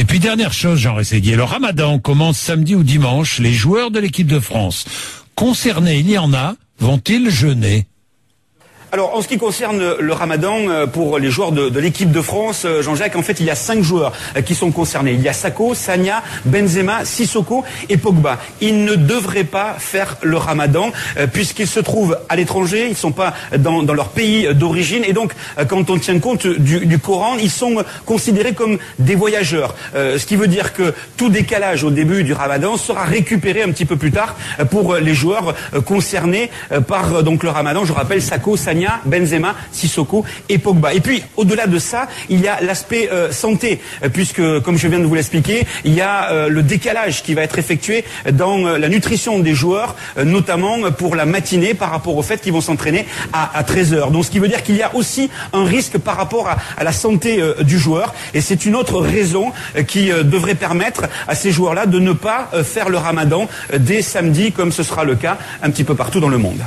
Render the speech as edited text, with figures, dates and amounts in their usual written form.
puis dernière chose, Jean Rességuier, le ramadan commence samedi ou dimanche. Les joueurs de l'équipe de France concernés, il y en a, vont-ils jeûner ? Alors, en ce qui concerne le ramadan, pour les joueurs de l'équipe de France, Jean-Jacques, en fait, il y a 5 joueurs qui sont concernés. Il y a Sakho, Sagna, Benzema, Sissoko et Pogba. Ils ne devraient pas faire le ramadan, puisqu'ils se trouvent à l'étranger, ils ne sont pas dans leur pays d'origine. Et donc, quand on tient compte du Coran, ils sont considérés comme des voyageurs. Ce qui veut dire que tout décalage au début du ramadan sera récupéré un petit peu plus tard pour les joueurs concernés par donc le ramadan. Je rappelle Sakho, Sagna, Benzema, Sissoko et Pogba. Et puis, au-delà de ça, il y a l'aspect santé, puisque, comme je viens de vous l'expliquer, il y a le décalage qui va être effectué dans la nutrition des joueurs, notamment pour la matinée, par rapport au fait qu'ils vont s'entraîner à 13h. Donc, ce qui veut dire qu'il y a aussi un risque par rapport à la santé du joueur. Et c'est une autre raison qui devrait permettre à ces joueurs-là de ne pas faire le ramadan dès samedi, comme ce sera le cas un petit peu partout dans le monde.